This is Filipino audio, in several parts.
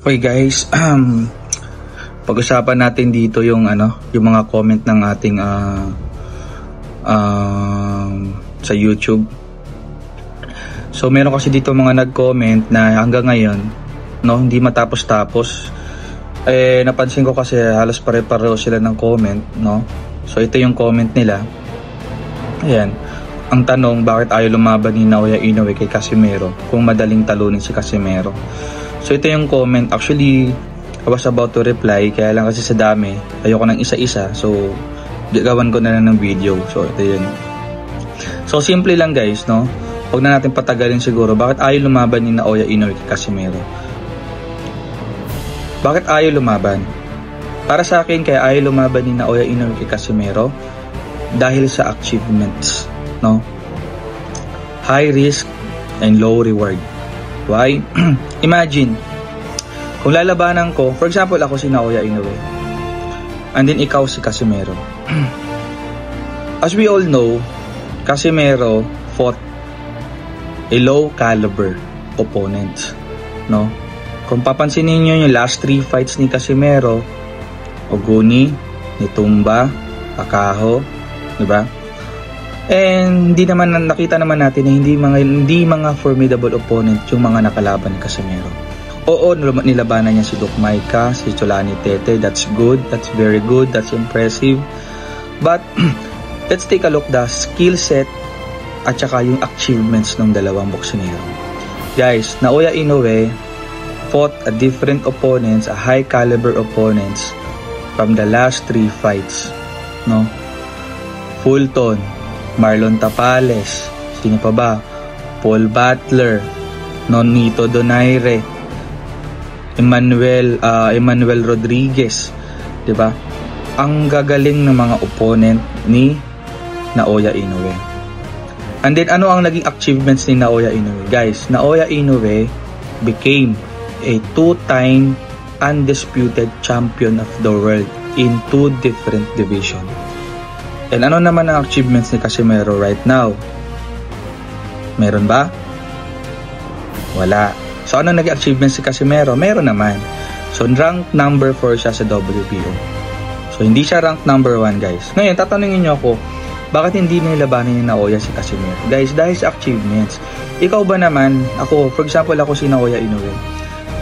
Okay guys, pag-usapan natin dito yung yung mga comment ng ating sa YouTube. So meron kasi dito mga nag-comment na hanggang ngayon hindi matapos-tapos. Napansin ko kasi halos pare-pareho sila ng comment, So ito yung comment nila. Ayan. Ang tanong, bakit ayaw lumaban ni Naoya Inoue kay Casimero kung madaling talunin si Casimero? So ito yung comment. Actually, I was about to reply, kaya lang kasi sa dami, ayoko ng isa-isa. So, gawan ko na lang ng video. So, ito yun. So, simple lang guys, Huwag na natin patagalin siguro. Bakit ayaw lumaban ni Naoya Inoue kay Casimero? Bakit ayaw lumaban? Para sa akin, kaya ayaw lumaban ni Naoya Inoue kay Casimero dahil sa achievements, High risk and low reward. Why? Imagine, kung lalabanan ko, for example, ako si Naoya Inoue, and then ikaw si Casimero. As we all know, Casimero fought a low caliber opponent, Kung papansinin niyo yung last 3 fights ni Casimero, Oguni, Nitumba, Pacquiao, diba? And nakita naman natin na hindi mga formidable opponent yung mga nakalaban ni Casimero. Oo, nilabanan niya si Doc Maika, si Cholani Tete. That's good, that's very good, that's impressive. But let's take a look the skill set at saka yung achievements ng dalawang boksingero. Guys, Naoya Inoue fought a different opponents, a high caliber opponents from the last 3 fights, Fulton, Marlon Tapales, sino pa ba? Paul Butler, Nonito Donaire, Emmanuel Rodriguez, 'di ba? Ang gagaling ng mga opponent ni Naoya Inoue. And then ano ang naging achievements ni Naoya Inoue? Guys, Naoya Inoue became a 2-time undisputed champion of the world in 2 different divisions. And ano naman ang achievements ni Casimero right now? Meron ba? Wala. So ano naging achievements si Casimero? Meron naman. So rank number 4 siya sa WBO. So hindi siya rank number 1 guys. Ngayon tatanungin niyo ako, bakit hindi nilabanan ni Naoya si Casimero? Guys, dahil sa achievements. Ikaw ba naman, ako, for example ako si Naoya Inoue,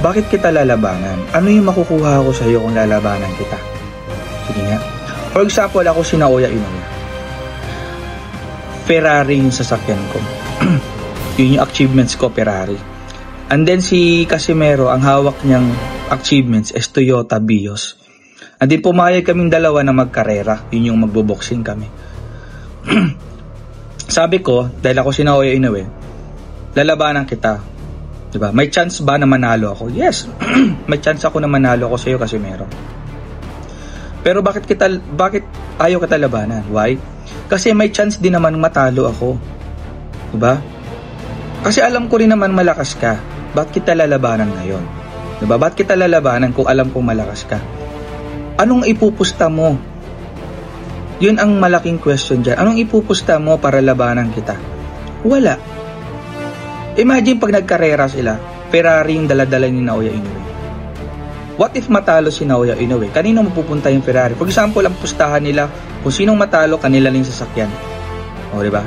bakit kita lalabanan? Ano yung makukuha ko sa iyo kung lalabanan kita? Sige nga. For example, ako si Naoya Inoue. Ferrari yung sasakyan ko. Yun yung achievements ko, Ferrari. And then si Casimero, ang hawak niyang achievements is Toyota Vios. And then pumayag kaming dalawa na magkarera. Yun yung magboboxing kami. Sabi ko, dahil ako si Naoya Inoue, lalabanan kita. Diba? May chance ba na manalo ako? Yes. May chance ako na manalo ako sa iyo, Casimero. Pero bakit ayaw kita labanan? Why? Kasi may chance din naman matalo ako. Diba? Kasi alam ko rin naman malakas ka. Bakit kita lalabanan ngayon? Diba? Bakit kita lalabanan kung alam kong malakas ka? Anong ipupusta mo? Yun ang malaking question dyan. Anong ipupusta mo para labanan kita? Wala. Imagine pag nagkarera sila, Ferrari yung daladala ni Naoya Inoue. What if matalo si Naoya Inoue? Kanino mapupunta yung Ferrari? For example, ang pustahan nila, kung sinong matalo, kanila lang sasakyan. O, diba?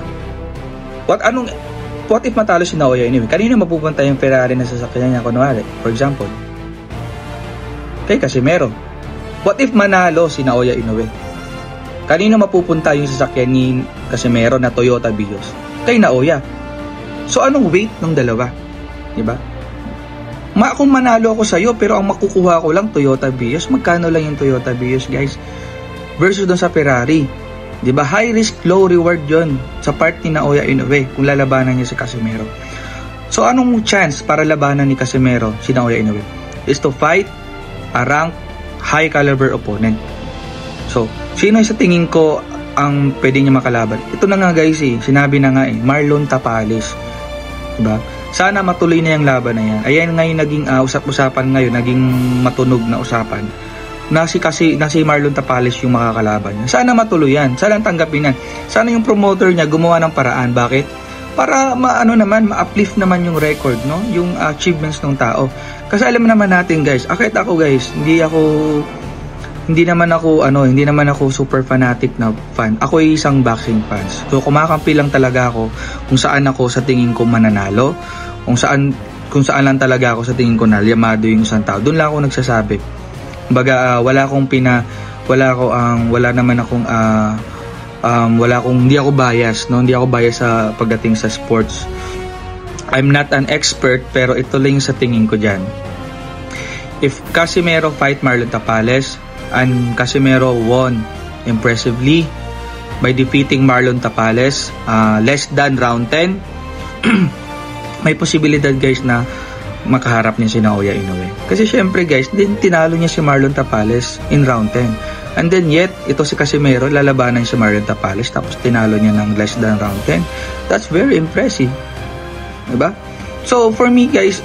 What if matalo si Naoya Inoue? Kanino mapupunta yung Ferrari na sasakyan niya? Kunwari, for example, kay Casimero. What if manalo si Naoya Inoue? Kanino mapupunta yung sasakyan ni Casimero na Toyota Vios? Kay Naoya. So, anong weight ng dalawa? Diba? Kung manalo ako sa'yo, pero ang makukuha ko lang Toyota Vios, magkano lang yung Toyota Vios, guys? Versus doon sa Ferrari. Diba? High risk, low reward yon sa part ni Naoya Inoue kung lalabanan niya si Casimero. So, anong chance para labanan ni Casimero si Naoya Inoue? Is to fight a rank high caliber opponent. So, sino sa tingin ko ang pwede niya makalaban? Ito na nga guys sinabi na nga Marlon Tapales. Diba? Sana matuloy na yung laban na yan. Ayan ngayon naging usap-usapan ngayon, naging matunog na usapan. Na si Marlon Tapales yung makakalaban niya. Sana matuloy yan. Sana tanggapin yan. Sana yung promoter niya gumawa ng paraan. Bakit? para ma-uplift naman yung record, no? Yung achievements ng tao. Kasi alam naman natin guys, kahit ako guys, hindi naman ako super fanatic na fan. Ako ay isang boxing fans. So kumakampi lang talaga ako kung saan ako sa tingin ko mananalo, kung saan lang talaga ako sa tingin ko na yamado yung isang tao. Doon lang ako nagsasabi. Kumbaga hindi ako bias, no? Hindi ako bias sa pagdating sa sports. I'm not an expert, pero ito lang sa tingin ko diyan. If Casimero fight Marlon Tapales, and Casimero won impressively by defeating Marlon Tapales less than round 10, may posibilidad guys na makaharap niya si Naoya Inoue. Kasi syempre guys, tinalo niya si Marlon Tapales in round 10. And then yet, ito si Casimero, lalabanan si Marlon Tapales tapos tinalo niya ng less than round 10. That's very impressive. Diba? So for me guys,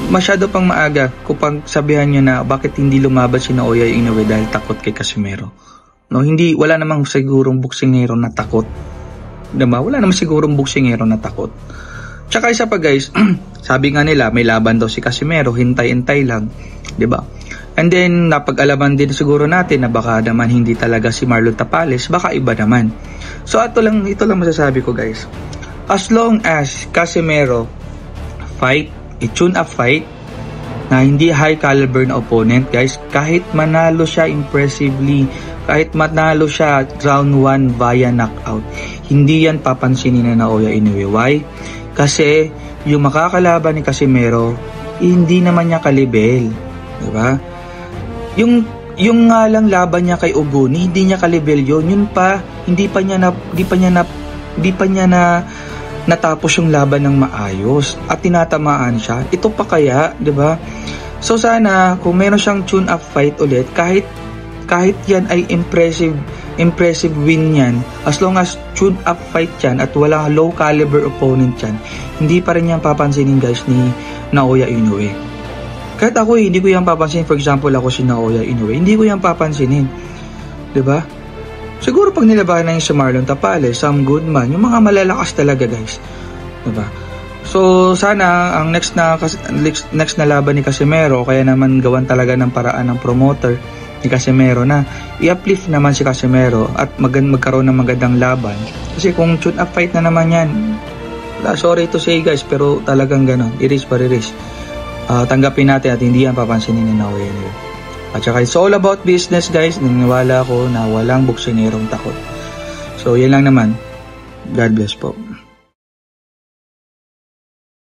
masyado pang maaga kung sabihan nyo na bakit hindi lumaban si Naoya Inoue dahil takot kay Casimero. No, wala namang sigurong boksingero na takot. Diba? Wala namang sigurong boksingero na takot. Tsaka isa pa guys, sabi nga nila may laban daw si Casimero, hintay-hintay lang, 'di ba? And then napag-alaman din siguro natin na baka naman hindi talaga si Marlon Tapales, baka iba naman. So ito lang masasabi ko guys. As long as Casimero fight, i-tune up fight na hindi high caliber na opponent guys, kahit manalo siya impressively, kahit manalo siya round 1 via knockout, hindi yan papansinin na Naoya Inoue. Why? Kasi yung makakalaban ni Casimero, hindi naman niya kalibel, di ba? Yung nga lang laban niya kay Oguni, hindi niya kalibel yun. Yun pa, hindi pa niya natapos yung laban ng maayos at tinatamaan siya. Ito pa kaya, di ba? So sana kung meron siyang tune-up fight ulit, kahit yan ay impressive win yan, as long as tune-up fight yan at walang low caliber opponent yan, hindi pa rin yan papansinin guys ni Naoya Inoue. Kahit ako hindi ko yan papansinin. For example, ako si Naoya Inoue, hindi ko yan papansinin, diba? Siguro pag nilabanan yung si Marlon Tapales, Sam Goodman, yung mga malalakas talaga guys, diba? So sana ang next na laban ni Casimero, kaya naman gawan talaga ng paraan ng promoter ni Casimero na i-uplift naman si Casimero at magkaroon ng magandang laban. Kasi kung tune-up fight na naman yan, sorry to say guys, pero talagang gano'n, it is what it is. Tanggapin natin at hindi yan papansinin ni Naoya Inoue. At saka it's all about business guys. Naniniwala ako na walang boksingerong takot. So yan lang naman. God bless po.